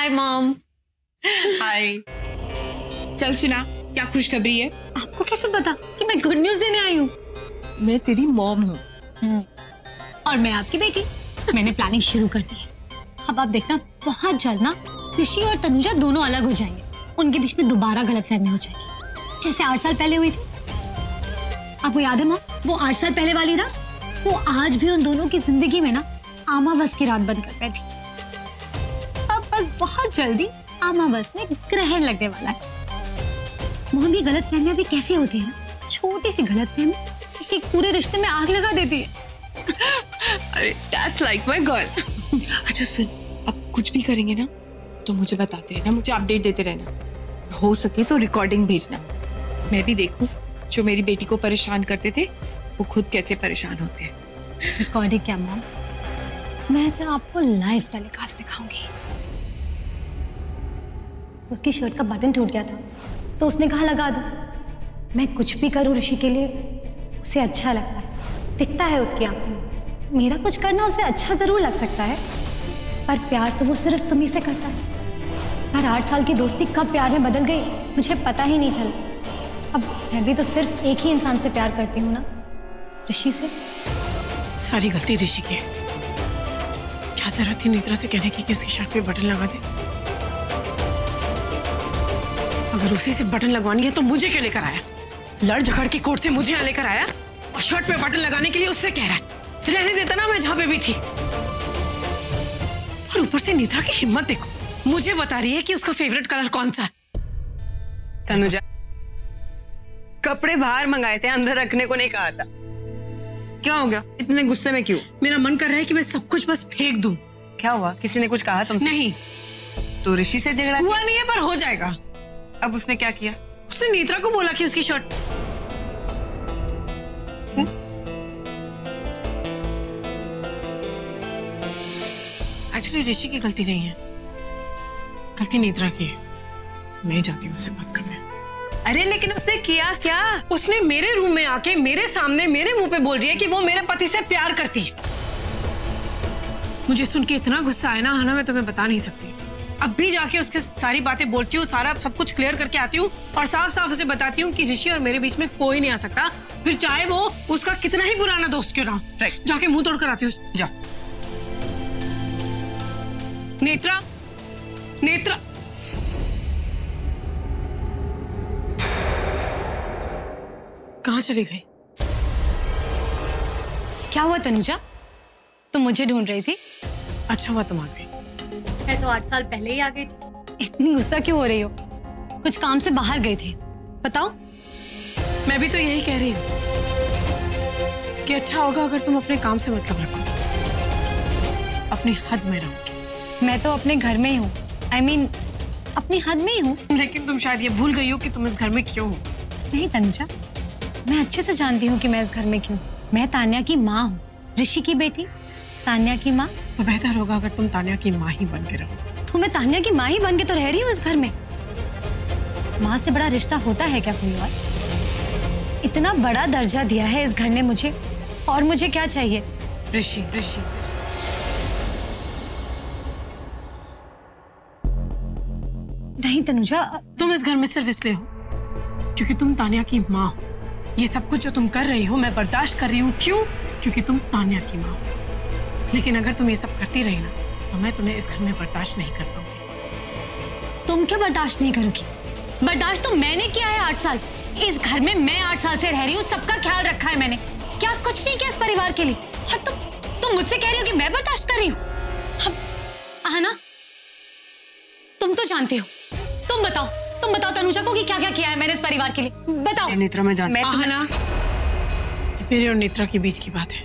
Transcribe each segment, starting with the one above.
Hi mom. हाय। चल सुना, क्या खुशखबरी है? आपको कैसे पता कि मैं गुड न्यूज देने आई हूँ? मैं तेरी मॉम हूँ। और मैं आपकी बेटी। मैंने प्लानिंग शुरू कर दी है। अब आप देखना, बहुत जल्द ना ऋषि और तनुजा दोनों अलग हो जाएंगे। उनके बीच में दोबारा गलतफहमी हो जाएगी, जैसे 8 साल पहले हुई थी। आपको याद है मॉम, वो 8 साल पहले वाली ना, वो आज भी उन दोनों की जिंदगी में ना अमावस की रात बनकर बैठी। अब बस बहुत जल्दी अमावस में ग्रहण लगने वाला है। मॉम, ये गलतफहमियां भी कैसे होती है ना, छोटी सी गलतफहमी एक पूरे रिश्ते में आग लगा देती है। अरे that's like my girl। अच्छा सुन, अब कुछ भी करेंगे ना तो मुझे बताते रहना, मुझे अपडेट देते रहना। हो सके तो रिकॉर्डिंग भेजना, मैं भी देखूं जो मेरी बेटी को परेशान करते थे वो खुद कैसे परेशान होते हैं। रिकॉर्डिंग क्या मॉम, मैं तो आपको लाइव टेलीकास्ट दिखाऊंगी। उसकी शर्ट का बटन टूट गया था तो उसने कहा लगा दो। मैं कुछ भी करूं ऋषि के लिए, उसे अच्छा लगता है, दिखता है उसकी आंखों में। मेरा कुछ करना उसे अच्छा जरूर लग सकता है, पर प्यार तो वो सिर्फ तुम्ही से करता है। हर 8 साल की दोस्ती कब प्यार में बदल गई मुझे पता ही नहीं चला। अब मैं भी तो सिर्फ एक ही इंसान से प्यार करती हूँ ना, ऋषि से। सारी गलती ऋषि की है। क्या जरूरत थी नेत्रा से कहने की कि उसकी शर्ट पे बटन लगा दे? अगर उसी से बटन लगवानी है तो मुझे क्यों लेकर आया? लड़ झगड़ के कोर्ट से मुझे यहाँ लेकर आया और शर्ट पे बटन लगाने के लिए उससे कह रहा है। रहने देता ना मैं जहां पे भी थी। और ऊपर से नेत्रा की हिम्मत देखो, मुझे बता रही है कि उसका फेवरेट कलर कौन सा है। तनुजा, कपड़े बाहर मंगाए थे, अंदर रखने को नहीं कहा था। क्या हो गया, इतने गुस्से में क्यों? मेरा मन कर रहा है कि मैं सब कुछ बस फेंक दूं। क्या हुआ, किसी ने कुछ कहा तुमसे? नहीं। तो ऋषि से झगड़ा हुआ नहीं है पर हो जाएगा। अब उसने क्या किया? उसने नेत्रा को बोला कि उसकी शर्ट। एक्चुअली ऋषि की गलती नहीं है, गलती नेत्रा की है। मैं जाती हूँ उससे बात करने। अरे लेकिन उसने किया क्या? उसने मेरे रूम में आके मेरे सामने मेरे मुंह पे बोल रही है कि वो मेरे पति से प्यार करती है। मुझे सुन के इतना गुस्सा आया ना, मैं तुम्हें बता नहीं सकती। अब भी जाके उसके सारी बातें बोलती हूँ, सारा सब कुछ क्लियर करके आती हूँ और साफ साफ उसे बताती हूँ कि ऋषि और मेरे बीच में कोई नहीं आ सकता, फिर चाहे वो उसका कितना ही पुराना दोस्त क्यों ना हो। राइट। जाके मुंह तोड़ कर आती हूँ। जा। नेत्रा, नेत्रा, कहाँ चली गई? क्या हुआ तनुजा, तुम मुझे ढूंढ रही थी? अच्छा हुआ तुम आ गई। मैं तो 8 साल पहले ही आ गई थी। इतनी गुस्सा क्यों हो रही हो? कुछ काम से बाहर गई थी, बताओ। मैं भी तो यही कह रही हूँ कि अच्छा होगा अगर तुम अपने काम से मतलब रखो, अपनी हद में रहोगी। मैं तो अपने घर में ही हूँ, I mean, अपनी हद में ही हूँ। लेकिन तुम शायद ये भूल गई हो कि तुम इस घर में क्यों हो। नहीं तनुजा, मैं अच्छे से जानती हूँ कि मैं इस घर में क्यों। मैं तान्या की माँ हूँ, ऋषि की बेटी, तान्या की माँ। तो बेहतर होगा अगर तुम तान्या की माँ ही बन के रहो। तो मैं तान्या की माँ ही बन के तो रह रही हूँ इस घर में। माँ से बड़ा रिश्ता होता है क्या कोई और? इतना बड़ा दर्जा दिया है इस घर ने मुझे, और मुझे क्या चाहिए? ऋषि, ऋषि, नहीं तनुजा, तुम इस घर में सिर्फ इसलिए हो क्योंकि तुम तान्या की माँ हो। ये सब कुछ जो तुम कर रही हो मैं बर्दाश्त कर रही हूँ। क्यों? क्योंकि तुम तान्या की माँ हो। लेकिन अगर तुम ये सब करती रही ना तो मैं तुम्हें इस घर में बर्दाश्त नहीं कर पाऊंगी। तुम क्या बर्दाश्त नहीं करोगी? बर्दाश्त तो मैंने किया है 8 साल। इस घर में मैं 8 साल से रह रही हूँ, सबका ख्याल रखा है मैंने। क्या कुछ नहीं किया इस परिवार के लिए? और तुम मुझसे कह रही हो कि मैं बर्दाश्त कर रही हूँ? आना, तुम तो जानते हो। तुम बताओ तनुजा को कि क्या क्या किया है मैंने इस परिवार के लिए, बताओ। नेत्रा, मैं जानती हूँ। आहना, मेरे और नेत्रा की बीच की बात है,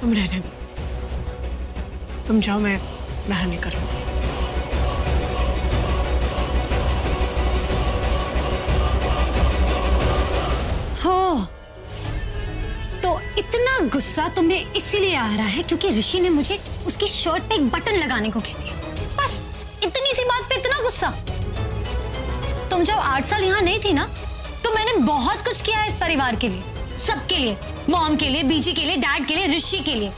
तुम रहने दो। तुम जाओ, मैं हैंडल कर लूंगी। हो तो इतना गुस्सा तुम्हें इसीलिए आ रहा है क्योंकि ऋषि ने मुझे उसकी शर्ट पे एक बटन लगाने को कह दिया। बस इतनी सी बात पे इतना गुस्सा? तुम जब 8 साल यहाँ नहीं थी ना तो मैंने बहुत कुछ किया है इस परिवार के लिए, सबके लिए, मॉम के लिए, बीजी के लिए, डैड के लिए, ऋषि के लिए।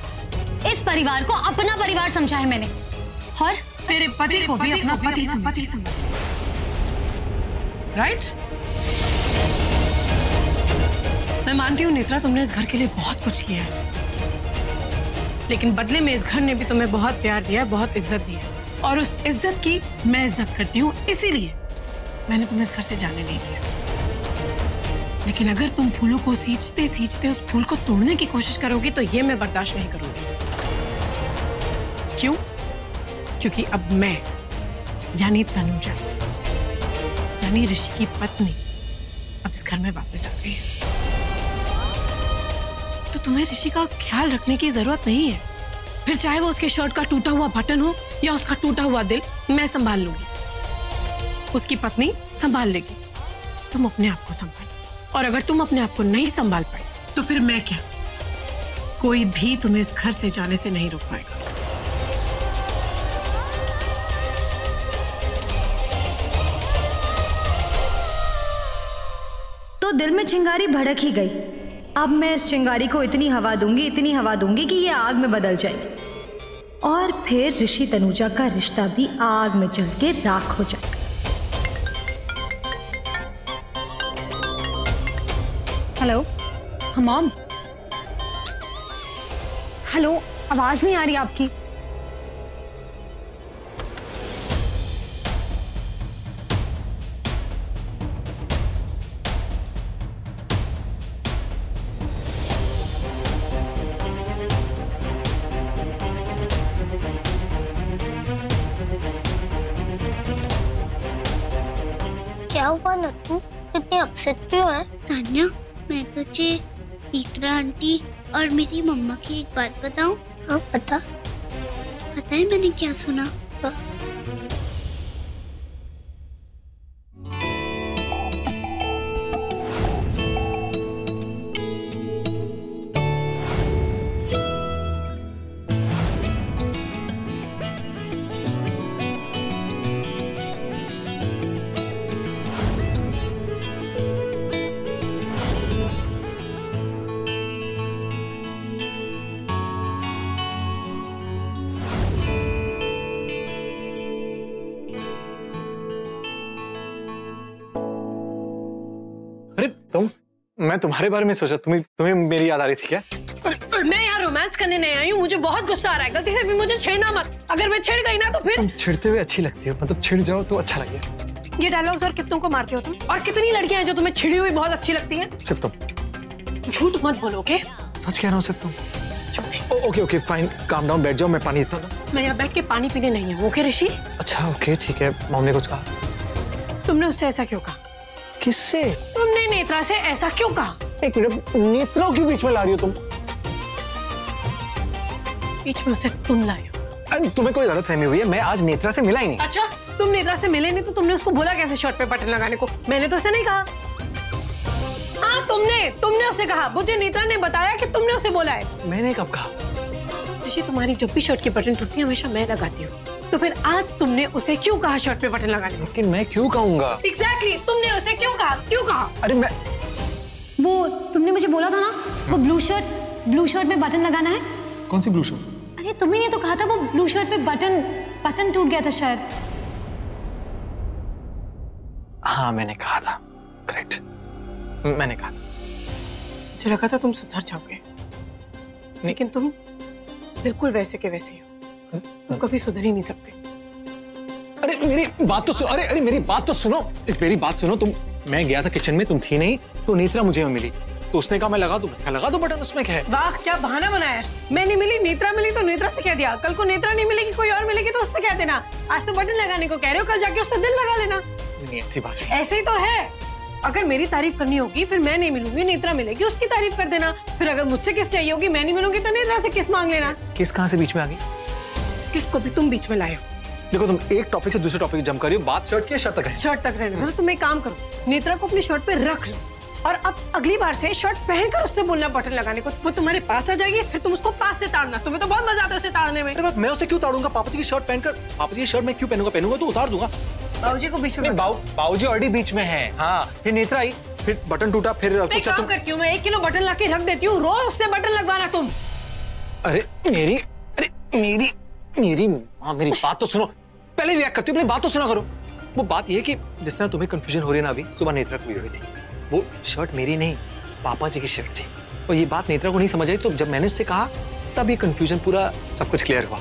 इस परिवार को अपना परिवार समझा है मैंने, और मेरे पति को भी अपना पति समझ। राइट? मैं मानती हूँ नेत्रा, तुमने इस घर के लिए बहुत कुछ किया है, लेकिन बदले में इस घर ने भी तुम्हें बहुत प्यार दिया है, बहुत इज्जत दी है, और उस इज्जत की मैं इज्जत करती हूँ, इसीलिए मैंने तुम्हें इस घर से जाने नहीं दिया। लेकिन अगर तुम फूलों को सींचते सींचते उस फूल को तोड़ने की कोशिश करोगी तो ये मैं बर्दाश्त नहीं करूंगी। क्यों? क्योंकि अब मैं यानी तनुजा, यानी ऋषि की पत्नी, अब इस घर में वापस आ गई है। तो तुम्हें ऋषि का ख्याल रखने की जरूरत नहीं है। फिर चाहे वो उसके शर्ट का टूटा हुआ बटन हो या उसका टूटा हुआ दिल, मैं संभाल लूंगी, उसकी पत्नी संभाल लेगी। तुम अपने आप को संभालो, और अगर तुम अपने आप को नहीं संभाल पाए तो फिर मैं क्या, कोई भी तुम्हें इस घर से जाने से नहीं रोक पाएगा। तो दिल में चिंगारी भड़क ही गई। अब मैं इस चिंगारी को इतनी हवा दूंगी कि ये आग में बदल जाएगी, और फिर ऋषि तनुजा का रिश्ता भी आग में जल के राख हो जाएगा। Hello mom. हेलो, आवाज नहीं आ रही आपकी। क्या हुआ नट्टू, कितनी अपसेट क्यों है? तान्या, मैं तुझे नेत्रा आंटी और मेरी मम्मा की एक बात बताऊं? हाँ पता है मैंने क्या सुना? मैं तुम्हारे बारे में सोचा, तुम्हें मेरी याद आ रही थी क्या? मैं यहाँ रोमांस करने नहीं आई हूँ, मुझे बहुत गुस्सा आ रहा है। गलती से भी मुझे छेड़ना मत, अगर मैं छिड़ गई ना तो फिर। तुम छिड़ते हुए अच्छी लगती हो, मतलब छिड़ जाओ तो अच्छा लगे। ये डायलॉग्स और कितनों को मारते हो तुम? और कितनी लड़कियां हैं जो तुम्हें छिड़ी हुई बहुत अच्छी लगती हैं? सिर्फ तुम। झूठ मत बोलो, ओके? सच कह रहा हूँ, सिर्फ तुम। ओके फाइन, काम डाउन, बैठ जाओ, मैं पानी देता हूँ। मैं यहाँ बैठ के पानी पीने नहीं हूँ, ओके ऋषि? अच्छा ओके ठीक है। मॉम ने कुछ कहा? तुमने उससे ऐसा क्यों कहा? किससे? तुमने नेत्रा से ऐसा क्यों कहा? एक मिनट, नेत्रा क्यों बीच में ला रही हो तुम? बीच में उसे तुम लाए हो। अरे तुम्हें कोई गलतफहमी हुई है, मैं आज नेत्रा से मिला ही नहीं। अच्छा, तुम नेत्रा से मिले नहीं तो तुमने उसको बोला कैसे शर्ट पे बटन लगाने को? मैंने तो उसे नहीं कहा। हाँ तुमने उसे कहा, मुझे नेत्रा ने बताया कि तुमने उसे बोला है। मैंने कब कहा? ऋषि, तुम्हारी जब भी शर्ट की बटन टूटती है हमेशा मैं लगाती हूँ, तो फिर आज तुमने उसे क्यों कहा शर्ट पे बटन लगाने को? लेकिन मैं क्यों कहूँगा? एग्जैक्टली, तुमने उसे क्यों कहा? अरे मैं, वो तुमने मुझे बोला था ना, वो ब्लू शर्ट में बटन लगाना है। कौन सी ब्लू शर्ट? अरे तुम्ही ने तो कहा था वो ब्लू शर्ट पे बटन टूट गया था शायद। हाँ मैंने कहा था, करेक्ट, मैंने कहा था। मुझे लगा था तुम सुधर जाओगे, लेकिन तुम बिल्कुल वैसे के वैसे हो। तुम कभी सुधर ही नहीं सकते। अरे मेरी बात तो सुनो, अरे मेरी बात तो सुनो, मेरी बात सुनो। मैं गया था किचन में, तुम थी नहीं, तो नेत्रा मुझे मिली, तो उसने कहा मैं लगा दूं बटन, उसमें क्या है? वाह क्या बहाना बनाया। मैं नहीं मिली, नेत्रा मिली तो नेत्रा से कह दिया। कल को नेत्रा नहीं मिलेगी, कोई और मिलेगी तो उससे कह देना। आज तो बटन लगाने को कह रहे हो, कल जाके उससे दिल लगा लेना। नहीं ऐसी बात है। ऐसे ही तो है। अगर मेरी तारीफ करनी होगी फिर मैं नहीं मिलूंगी, नेत्रा मिलेगी, उसकी तारीफ कर देना। फिर अगर मुझसे किस चाहिए होगी, मैं नहीं मिलूंगी तो नेत्रा से किस मांग लेना। किस कहाँ से बीच में आ गई? किसको भी तुम बीच में लाए हो। देखो तुम एक टॉपिक से दूसरे टॉपिक जम कर रही हो, बात शर्ट की, शर्ट तक है। शर्ट तक रहने दो। तुम एक काम करो, नेत्रा को अपनी शर्ट पे रख लो, और अब अगली बार से शर्ट पहनकर उससे बोलना बटन लगाने को। वो तुम्हारे पास आ जाएगी, फिर तुम उसको पास से ताड़ना। तुम्हें तो बहुत मजा आता है उसे ताड़ने में। अरे मैं उसे क्यों ताड़ूंगा? पापा जी की शर्ट पहनकर, पापा जी की शर्ट मैं क्यों पहनूंगा तो उतार दूंगा। बाबूजी को बीच में, बाबूजी ऑलरेडी बीच में है। हाँ फिर नेत्रा आई, फिर बटन टूटा, फिर मैं काम करती हूँ, मैं 1 किलो बटन ला के रख देती हूँ, रोज उससे बटन लगवाना तुम। अरे मेरी माँ, मेरी बात तो सुनो। पहले रिएक्ट करती हो, अपनी बात तो सुना करो। वो बात ये कि जिस तरह तुम्हें कंफ्यूजन हो रही है ना, अभी सुबह नेत्रा को भी हुई थी। वो शर्ट मेरी नहीं, पापा जी की शर्ट थी। और ये बात नेत्रा को नहीं समझ आई, तो जब मैंने उससे कहा तब ये कंफ्यूजन पूरा सब कुछ क्लियर हुआ।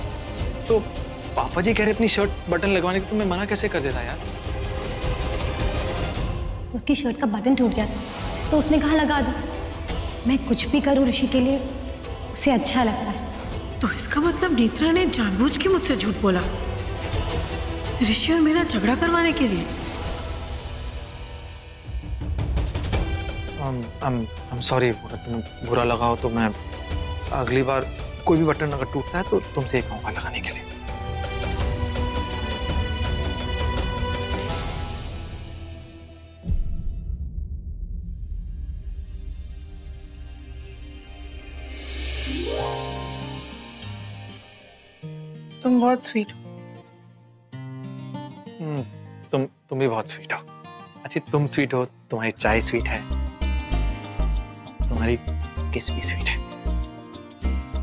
तो पापा जी कह रहे अपनी शर्ट बटन लगवाने की, तो मैं मना कैसे कर देता यार। उसकी शर्ट का बटन टूट गया था तो उसने कहा लगा दो। मैं कुछ भी करूं ऋषि के लिए, उसे अच्छा लगता है। तो इसका मतलब नेत्रा ने जानबूझ के मुझसे झूठ बोला ऋषि और मेरा झगड़ा करवाने के लिए। I'm sorry, तुम्हें बुरा लगा हो तो मैं अगली बार कोई भी बटन अगर टूटता है तो तुमसे कहूंगा लगाने के लिए। तुम बहुत स्वीट हो। तुम भी बहुत स्वीट हो। अच्छी तुम स्वीट हो, तुम्हारी चाय स्वीट है, तुम्हारी किस भी स्वीट है।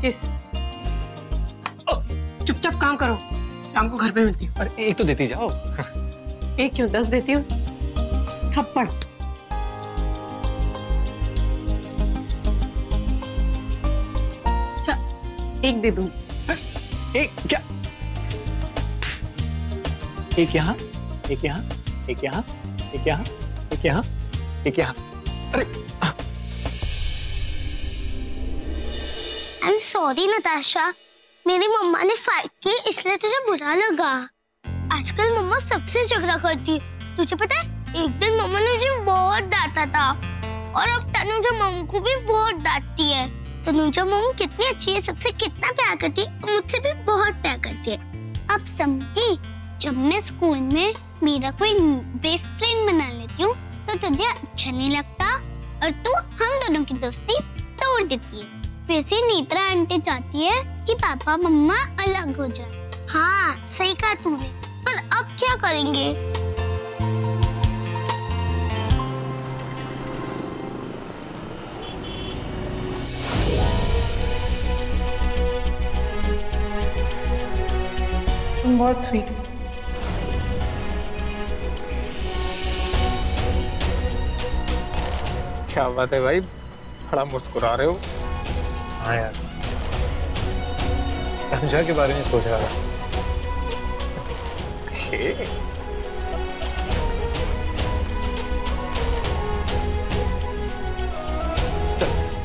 किस? चुपचाप काम करो, शाम को घर पे मिलती हूँ। अरे एक तो देती जाओ। एक क्यों 10 देती हूँ। थप्पड़। अच्छा, एक दे दूँ। एक क्या? एक यहाँ, एक यहाँ, एक यहाँ, एक यहाँ, एक यहाँ, एक यहाँ। अरे आई एम सॉरी नताशा, मेरी मम्मा ने फाइट की इसलिए तुझे बुरा लगा। आजकल मम्मा सबसे झगड़ा करती है। तुझे पता है, एक दिन मम्मा ने मुझे बहुत डांटा था और अब तनुजा मम्मी को भी बहुत डांटती है। तनुजा मम्मी कितनी अच्छी है, सबसे कितना प्यार करती है और मुझसे भी बहुत प्यार करती है। अब समझी, जब मैं स्कूल में मेरा कोई बेस्ट फ्रेंड बना लेती हूँ तो तुझे अच्छा नहीं लगता और तू हम दोनों की दोस्ती तोड़ देती है। वैसे नेत्रा आंटी चाहती है कि पापा मम्मा अलग हो जाए। हाँ सही कहा तूने, पर अब क्या करेंगे? तुम बहुत स्वीट हो। क्या बात है भाई, बड़ा मुस्कुरा रहे हो। हाँ यार, तनुजा के बारे में सोच रहा था।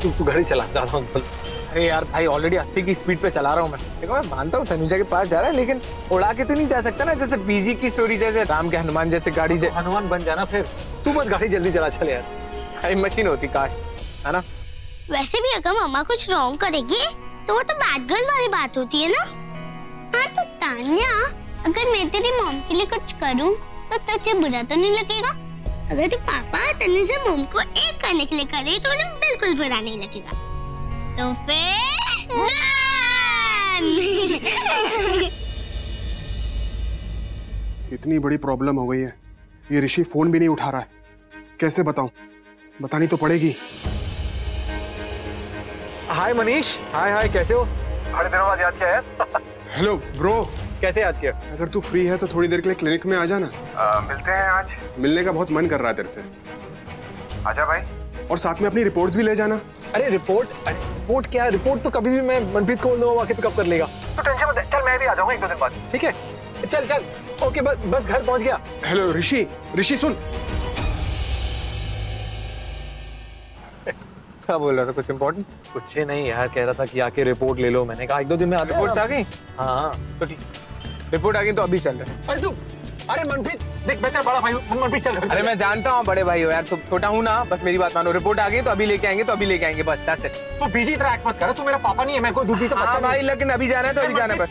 तू गाड़ी चला, ज्यादा मत बोल। अरे यार भाई, ऑलरेडी 80 की स्पीड पे चला रहा हूँ मैं। देखो मैं मानता हूँ तनुजा के पास जा रहा है, लेकिन उड़ा के तो नहीं जा सकता ना, जैसे बीजी की स्टोरी, जैसे राम के हनुमान जैसे गाड़ी। हनुमान बन जाना फिर, तू मत गाड़ी जल्दी चला चले यार। भाई मशीन होती काश, है ना। वैसे भी अगर मम्मा कुछ रॉन्ग करेगी तो वो तो बैड गर्ल वाली बात होती है ना। हाँ तो तान्या, अगर मैं तेरी मॉम के लिए कुछ करूँ तो तुझे बुरा तो नहीं लगेगा? अगर तू पापा तनुजा मॉम को एक करने के लिए करे तो मुझे बिल्कुल बुरा नहीं लगेगा। तो फिर इतनी बड़ी प्रॉब्लम हो गई है, ये ऋषि फोन भी नहीं उठा रहा है। कैसे बताऊं? बतानी तो पड़ेगी। हाय मनीष। हाय, कैसे हो? बड़े दिनों बाद याद किया है। Hello bro. कैसे याद किया? अगर तू फ्री है तो थोड़ी देर के लिए क्लिनिक में आ जाना। मिलते हैं आज। मिलने का बहुत मन कर रहा है तेरे से। आजा भाई। और साथ में अपनी रिपोर्ट्स भी ले जाना। अरे रिपोर्ट क्या? रिपोर्ट तो कभी भी मैं मनप्रीत को बोल दूंगा, आके पिकअप कर लेगा। तो टेंशन मत ले, चल मैं भी आ जाऊंगा 1-2 दिन बाद। ठीक है, चल ओके, बस घर पहुंच गया। हेलो ऋषि सुन। क्या बोल रहा था? कुछ इम्पोर्टेंट? कुछ नहीं यार, कह रहा था कि आके रिपोर्ट ले लो। मैंने कहा 1-2 दिन में आ। रिपोर्ट्स आ गई? हाँ तो ठीक, रिपोर्ट आ गई तो अभी चल रहे। अरे मनप्रीत देख, मैं तेरा बड़ा भाई हूँ। मनप्रीत चल घर। अरे मैं जानता हूँ बड़े भाई हो यार, तुम छोटा हूँ ना, बस मेरी बात मानो। रिपोर्ट आ गई तो अभी लेके आएंगे, बस दैट्स इट। तू बीजी तरह एक्ट मत कर, तू मेरा पापा नहीं है, मैं कोई दूधी तो बच्चा भाई, लेकिन अभी जाना है तो अभी जाना है, बस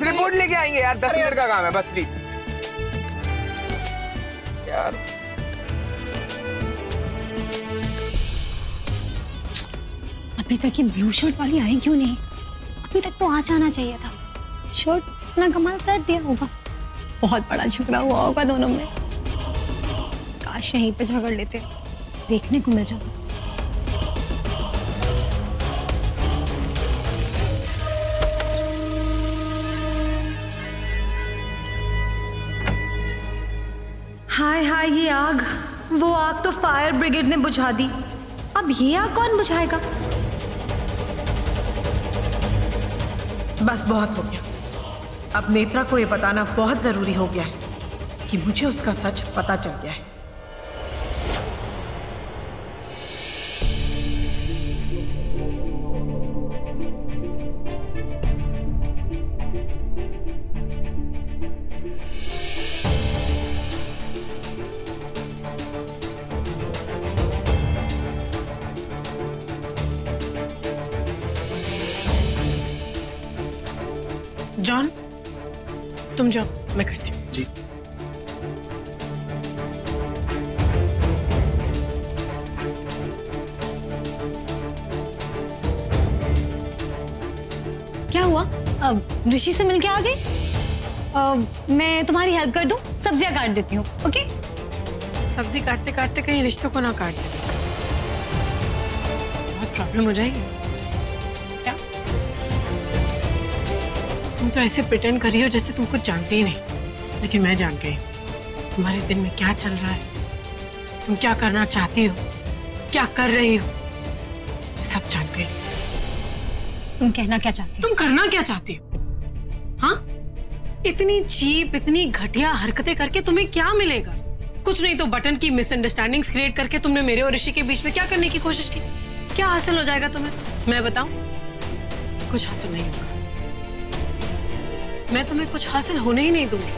रिपोर्ट लेके आएंगे यार, 10 मिनट का काम है बस, प्लीज यार। अभी तक ये ब्लू शर्ट वाली आई क्यों नहीं? अभी तक तो आ जाना चाहिए था। शर्ट अपना कमाल कर दिया होगा। बहुत बड़ा झगड़ा हुआ होगा दोनों में। काश यहीं पे झगड़ लेते, देखने को मिल जाता। आग, वो आग तो फायर ब्रिगेड ने बुझा दी, अब ये आग कौन बुझाएगा? बस बहुत हो गया। अब नेत्रा को ये बताना बहुत जरूरी हो गया है कि मुझे उसका सच पता चल गया है। जॉन, तुम जाओ, मैं करती हूँ। जी। क्या हुआ? ऋषि से मिलके आ गई? मैं तुम्हारी हेल्प कर दूं? सब्जियां काट देती हूँ, ओके? सब्जी काटते काटते कहीं रिश्तों को ना काट दे, बहुत प्रॉब्लम हो जाएगी। क्या? तुम तो ऐसे प्रिटेंड कर रही हो जैसे तुम कुछ जानती ही नहीं, लेकिन मैं जान गई तुम्हारे दिल में क्या चल रहा है, तुम क्या करना चाहती हो, क्या कर रही हो, सब जान गई। तुम कहना क्या चाहती हो? तुम करना क्या चाहती हो? हाँ, इतनी चीप, इतनी घटिया हरकतें करके तुम्हें क्या मिलेगा? कुछ नहीं तो बटन की मिसअंडरस्टैंडिंग्स क्रिएट करके तुमने मेरे और ऋषि के बीच में क्या करने की कोशिश की? क्या हासिल हो जाएगा तुम्हें? मैं बताऊं? कुछ हासिल नहीं होगा। मैं तुम्हें कुछ हासिल होने ही नहीं दूंगी।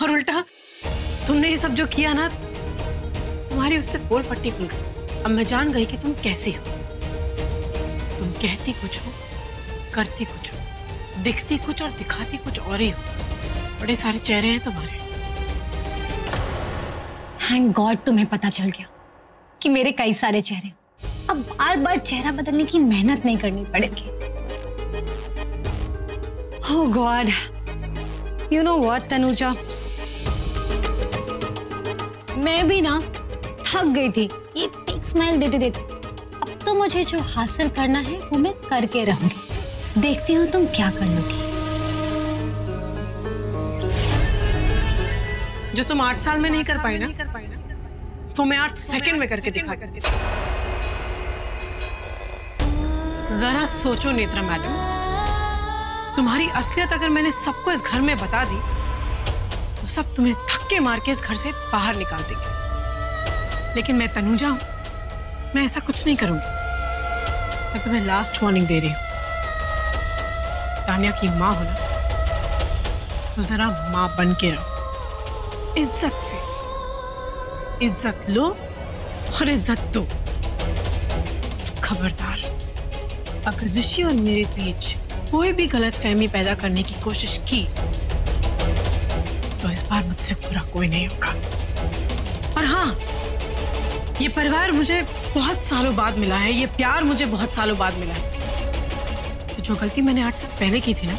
और उल्टा तुमने ये सब जो किया ना, तुम्हारी उससे पोल पट्टी खुल गई। अब मैं जान गई कि तुम कैसी हो। तुम कहती कुछ हो, करती कुछ हो, दिखती कुछ और दिखाती कुछ और ही हो। बड़े सारे चेहरे हैं तुम्हारे। थैंक गॉड तुम्हें पता चल गया कि मेरे कई सारे चेहरे। अब बार बार चेहरा बदलने की मेहनत नहीं करनी पड़ेगी। Oh god, you know what Tanuja, मैं भी ना थक गई थी ये फेक स्माइल देते देते। अब तो मुझे जो हासिल करना है वो मैं करके रहूंगी। देखती हूँ तुम क्या कर लोगी। जो तुम 8 साल में नहीं कर पाई ना, वो मैं 8 सेकंड में करके दिखा दूंगी। जरा सोचो नेत्रा मैडम, तुम्हारी असलियत अगर मैंने सबको इस घर में बता दी तो सब तुम्हें धक्के मार के इस घर से बाहर निकाल देंगे। लेकिन मैं तनुजा हूं, मैं ऐसा कुछ नहीं करूंगी। मैं तुम्हें लास्ट वार्निंग दे रही हूं। तान्या की माँ हो ना, तो जरा माँ बन के रहो। इज्जत से, इज्जत लो और इज्जत दो। खबरदार, अगर ऋषि और मेरे बीच कोई भी गलतफहमी पैदा करने की कोशिश की तो इस बार मुझसे बुरा कोई नहीं होगा। और हाँ, ये परिवार मुझे बहुत सालों बाद मिला है, ये प्यार मुझे बहुत सालों बाद मिला है। तो जो गलती मैंने 8 साल पहले की थी ना,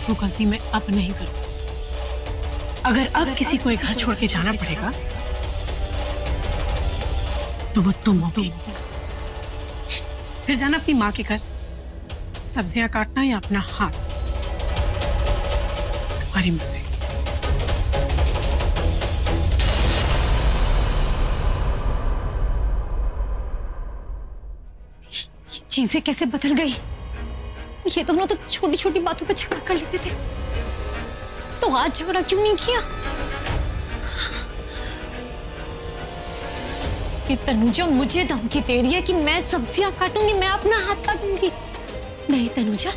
वो गलती मैं अब नहीं करूंगी। अगर अब किसी को एक घर छोड़ के जाना पड़ेगा तो वो तुम होगी। फिर जाना अपनी माँ के घर, सब्जियां काटना या अपना हाथ, तुम्हारी मर्जी। ये चीजें कैसे बदल गई? ये दोनों तो छोटी छोटी बातों पे झगड़ा कर लेते थे, तो आज झगड़ा क्यों नहीं किया? ये तनुजा मुझे धमकी दे रही है कि मैं सब्जियां काटूंगी, मैं अपना हाथ काटूंगी। नहीं तनुजा,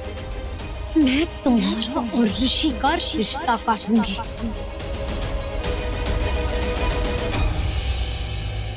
मैं तुम्हारा और ऋषि का रिश्ता काटूंगी।